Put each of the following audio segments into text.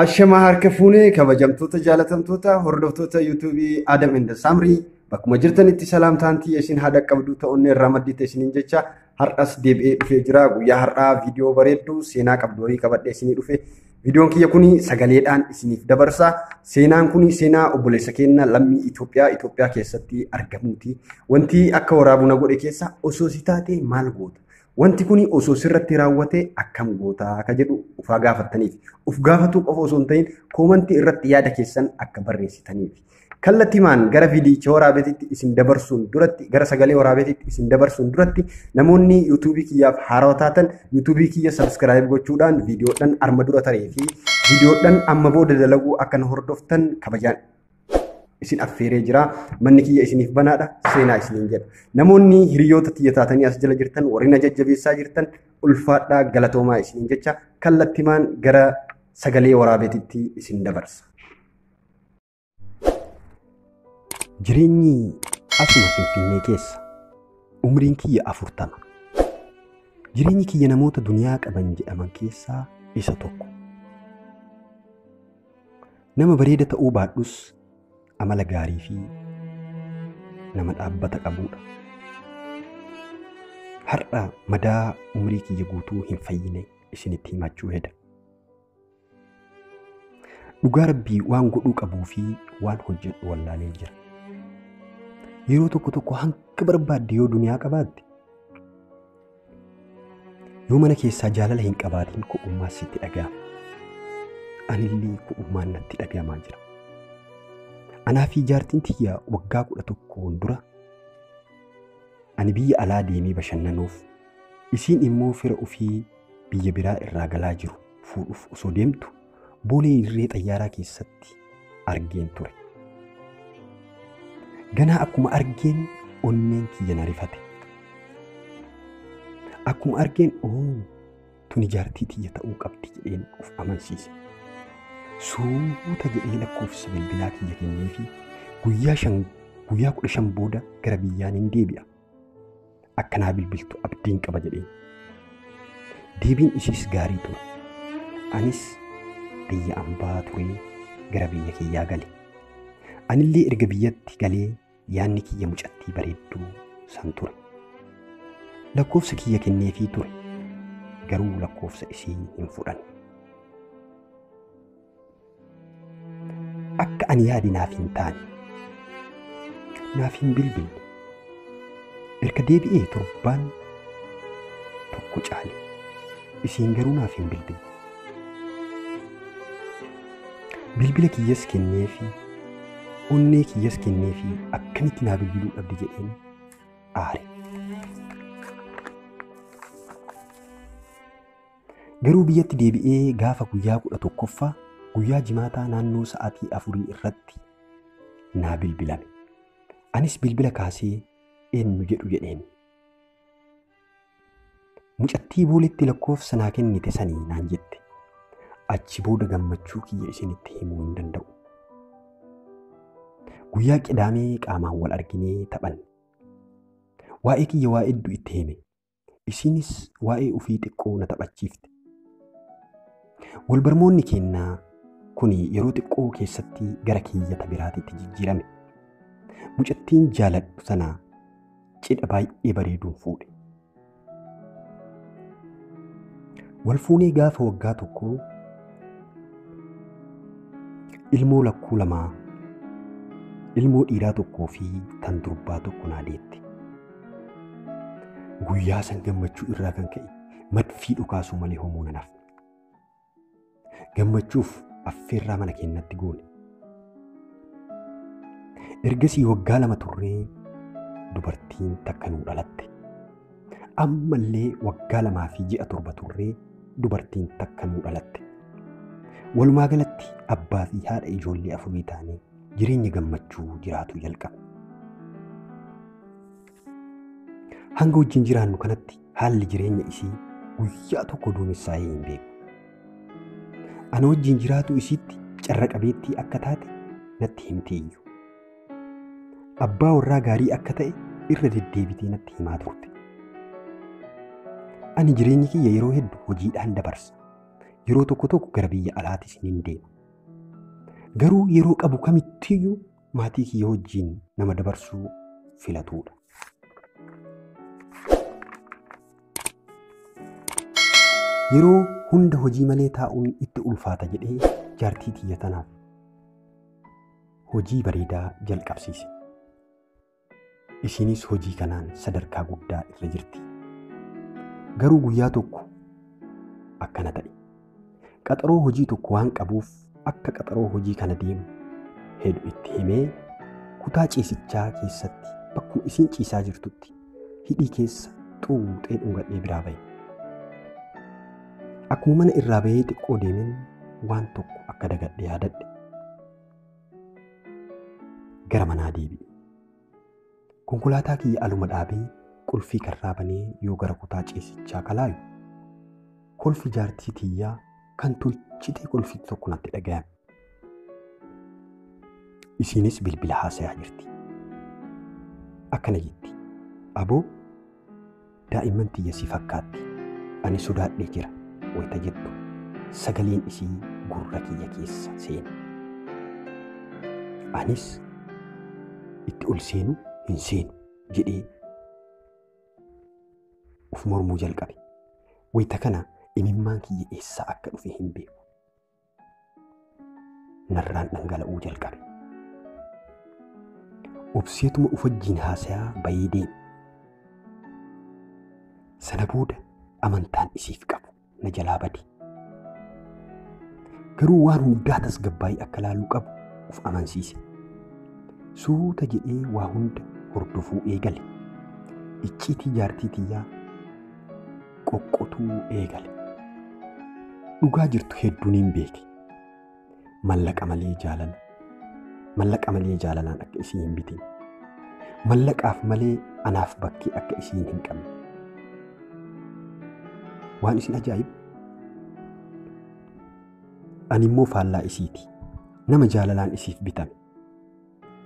Ashama harka fuunee kabajamtoota jaalatamtoota hordoftoota yuutuubii Adam and Samrii bakkuma jirtanitti salaamtaantii isin haadha qabdu ta'uun irraa maddite isiniin jecha har'as deebi'ee dhufee jira. Guyyaa har'aa viidiyoo bareedduu seenaa qabdu horii qabadhee isinii dhufe. Viidiyoon kiyya kuni sagaleedhaan isiniif dabarsa. Seenaan kuni seenaa obboleessa keenya lammii Itoophiyaa keessatti argamuuti. Wanti akka waraabuu na godhe keessa osoo si taate maal goota? Wanti kuni osoo sirratti raawwate akkam goota akka jedhu ufaa gaafattaniif uf gaafatu qofa osoo hin ta'in koomantii irratti yaada keessan akka barreessitaniif kallattiimaan gara viidiyoo waraabeetitti isin dabarsuun duratti gara sagalee waraabeetitti isin dabarsuun duratti namoonni yuutuubii kiyyaaf haarawaa taatan yuutuubii kiyya sabskiraayib gochuudhaan viidiyoodhaan arma dura taree fi viidiyoodhaan amma booda dalaguu akka na hordoftan kabajaan isin affeeree jira. Manni kiyya isiniif banaadha. Seenaa isiniin jedha. Namoonni hiriyoota kiyya taatanii as jala jirtan warri na jajjabeessaa jirtan ulfaadhaa galatoomaa isiniin jecha kallattiimaan gara sagalee waraabeetitti isin dabarsa. Jireenyi asuma Finfinnee keessa umriin kiyya 40. Jireenyi kiyya namoota duniyaa qaban jedhaman keessaa isa tokko. Nama bareeda ta'uu baadhus amala gaarii fi nama dhaabbata qabudha. Har'a madaa umrii kiyya guutuu hin fayyine isinitti himachuu heda. Dhugaa Rabbii waan godhuu qabuu fi waan hojjedhu wallaalee jira. Yeroo tokko hanga barbaadde yoo duniyaa qabaatte yoo mana keessaa jaalala hin qabaatiin ko'ummaa sitti dhaga'ama. Anillee ko'ummaan natti dhaga'amaa jira. Anaa fi jaartiin tiyya waggaa 11 dura ani biyya alaa deemee bashannanuuf isiin immoo fira ofii biyya biraa irraa galaa jiru fuudhuuf osoo deemtu boolee dirree xayyaaraa keessatti argeen ture. Ganaa akkuma argeen onneen kiyya na rifate. Akkuma argeen tuni jaartii tiyya ta'uu qabdi jedheen of amansiise. Suuta jedhee lakkoofsa bilbilaa kiyya kennee fi guyyaa 15 booda gara biyyaan hin deebi'a. Akkanaa bilbiltu abdiin qaba jedheen. Deebiin ishiis gaarii ture. Anis biyya ambaa turee gara biyya kiyyaa gale. Anillee erga biyyatti galee yaanni kiyya mucattii bareedduu san ture. Lakkoofsa kiyya kenneefii ture. Garuu lakkoofsa isii hin fudhanne. Akka ani yaadi naaf hin taane naaf hin bilbille erga deebi'ee torbaan tokko caale isiin garuu naaf hin bilbille. Bilbila kiyyas kenneefi onnee kiyyas kenneefi akkamitti naa bilbiluu dhabde jedheen aare. Garuu biyyatti deebi'ee gaafa guyyaa 11ffaa guyyaa jimaataa naannoo sa'aatii 4 irratti naa bilbilame. Anis bilbila kaasee eenyu jedhu jedheen. Mucattii booletti lakkoofsa naa kennite sanii naan jette. Achi booda gammachuu kiyya isinitti himuu hin danda'u. Guyyaa qidaamee qaamaan wal arginee taphanne. Waa'ee kiyya waa hedduu itti hime. Isiinis waa'ee ufii xiqqoo na taphachiifte. Walbarmoonni kennaa kuni yeroo xiqqoo keessatti gara kiyyata biraatitti jijjiirame. Mucattiin jaaladhu sana cidha baay'ee bareeduun fuudhe. Wal fuunee gaafa waggaa tokko ilmoo lakkuu lamaa ilmoo dhiiraa tokkoo fi tan durbaa tokko naa deette. Guyyaa san gammachuu irraa kan ka'e madfii dhukaasuu malee homoo nan hafne. Gammachuuf affeerraa mana keenyatti goone. Ergasii waggaa 2 turree dubartiin takka nuu dhalatte. Ammallee waggaa 2 fi ji'a 7 turree dubartiin takka nuu dhalatte. Walumaa galatti abbaa fi haadha ijoollee 4 taanee jireenya gammachuu jiraatu jalqabe. Hanga wajjin jiraannu kanatti haalli jireenya isii guyyaa tokko duumessaa'ee hin beeku. Ana wajjin jiraatu isiitti carra qabeettii akka taate natti himteeyyu. Abbaa warraa gaarii akka ta'e irra deddeebitee natti himaa turte. Ani jireenyi kiyya yeroo hedduu hojiidhaan dabarsa. yeroo tokko tokko gara biyya alaatis ni deema. Garuu yeroo qabu kamittiyyuu maatii kiyya wajjin nama dabarsuu filatudha. Yeroo hunda hojii malee taa'uun itti ulfaata jedhee jaartii tiyya tanaaf hojii bareedaa jalqabsiise. Isinis hojii kanaan sadarkaa guddaa irra jirti. Garuu guyyaa tokko akkana ta'e. Qaxaroo hojii tokko waan qabuuf akka qaxaroo hojii kana deemu hedduu itti himee kutaa ciisichaa keessatti bakkuma isiin ciisaa jirtutti hidhii keessa xuuxee dhungadhee biraa ba'e. Akkuma mana irraa bahee xiqqoo deemeen waan tokko akka dagadhee yaadadhe. Gara manaa deebi'e. Konkolaataa kiyya aluma dhaabee qulfii karraa banee yoo gara kutaa ciisichaa kalaayu kolfi jaartii tiyyaa kan tolchitee qulfii tokko natti dhaga'ame. Isiinis bilbila haasayaa jirti. Akkana jetti. Aboo daa'imman tiyya si fakkaatti. Ani sodaadhee jira wayita jettu sagaleen isii gurra kiyya keessa seena. Anis itti ol seenu hin seenu jedhee uf mormuu jalqabe. Wayita kana imimmaan kiyya eessaa akka dhufe hin beeku. Narraan dhangala'uu jalqabe. Obseetuma uf wajjin haasayaa bayee deeme. Sana booda amantaan isiif qabu na jalaa bade. Garuu waan hundaa tasgabbaa'ii akka laaluu qabu uf amansiise. Suuta jedhee waa hunda hordofuu eegale. Icciitii jaartii tiyyaa qoqqotuu eegale. Dhugaa jirtu hedduun hin beeke. Mallaqa malee jaalala. Mallaqa malee jaalalaan akka isii hin bitin. Mallaqaaf malee anaaf bakkee akka isiin hin qabne. Waan isin ajaa'ibu. Ani immoo faallaa isiiti. Nama jaalalaan isiif bitame.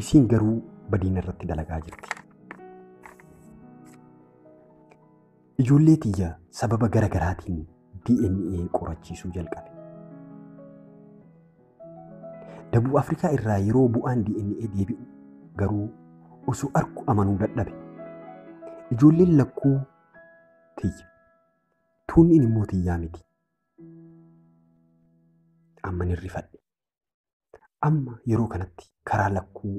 Isiin garuu badiina irratti dalagaa jirti. Ijoollee tiyya sababa garaagaraatiin DNA qorachiisuu jalqabe. Dabuu Afrikaa irraa yeroo bu'aan DNA deebi'u garuu osoo arku amanuu dadhabe. Ijoolleen lakkuu tiyya. Tuunniin immoo tiyyaa miti. Amma ni rifadhe. Amma yeroo kanatti karaa lakkuu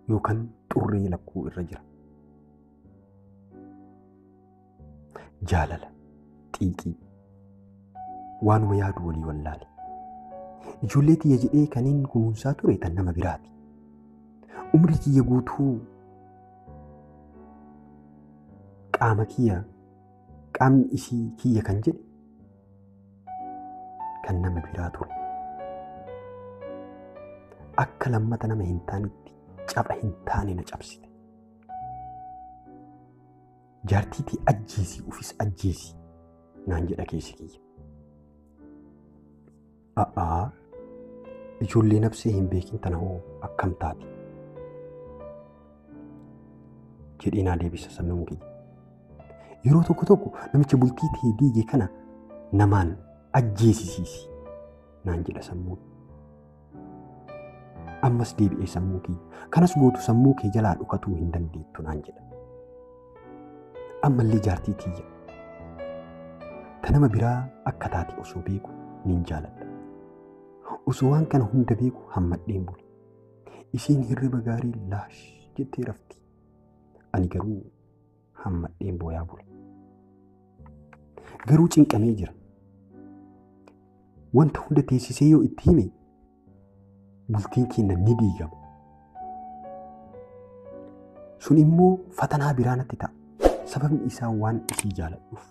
yookaan xurree lakkuu irra jira. Jaalala, xiiqii, waanuma yaadu walii wallaale. Ijoollee tiyya jedhee kaniin kunuunsaa ture tan nama biraati. Umrii kiyya guutuu qaamni isii kiyya kan jedhe kan nama biraa ture. Akka lammata nama hin taanetti capha hin taane na cabsite. Jaartiitii ajjeesii ufis ajjeesii naan jedha keessi kiyya. Ijoollee nabsee hin beekin tana hoo akkam taati jedhee naa deebisa sammuun kiyya. Yeroo tokko tokko namicha bultii ta'ee diige kana namaan ajjeesisiisi naan jedha sammuun. Ammas deebi'ee sammuu kiyya. Kanas gootu sammuu kee jalaa dhukatuu hin dandeettu naan jedha. Ammallee jaartii tiyya. Ta nama biraa akka taate osoo beeku nin jaaladha. Osoo waan kana hunda beeku hammadheen bule. Isiin hirriba gaarii laash jettee rafti. Ani garuu hammadheen booyaa bule. Garuu cinqamee jira. Wanta hunda teessisee yoo itti hime bultiin keenya ni diigama. Sun immoo fatanaa biraa natti ta'a. Sababni isaa waan isii jaaladhuuf.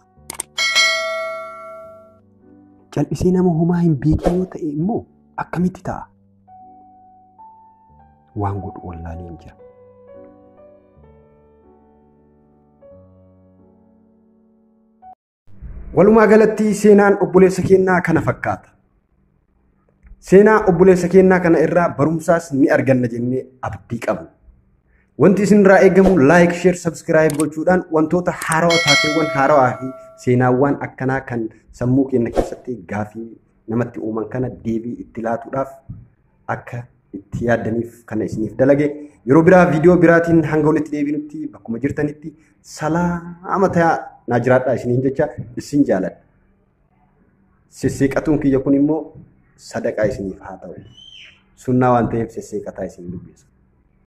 Cal'isee nama homaa hin beekin yoo ta'e immoo akkamitti ta'a? Waan godhu wallaalee hin jira. Walumaa galatti seenaan obboleessa keenyaa kana fakkaata. Seenaa obboleessa keenyaa kana irraa barumsaas ni arganna jennee abdii qabna. Wanti isin irraa eegamu like, share, subscribe gochuudhaan wantoota haarawaa taateewwan haarawaa fi seenaawwan akkanaa kan sammuu keenya keessatti gaafii namatti uuman kana deebii itti laatuudhaaf akka itti yaaddaniif kana isiniif dalage. Yeroo biraa viidiyoo biraatiin hanga walitti deebinutti bakkuma jirtanitti salaama ta'aa naa jiraadhaa isiniin jecha isin jaaladha. Sesseeqatuun kiyya kun immoo sadaqaa isiniif haa ta'u. Sunnaa waan ta'eef sesseeqataa isin dubbisu.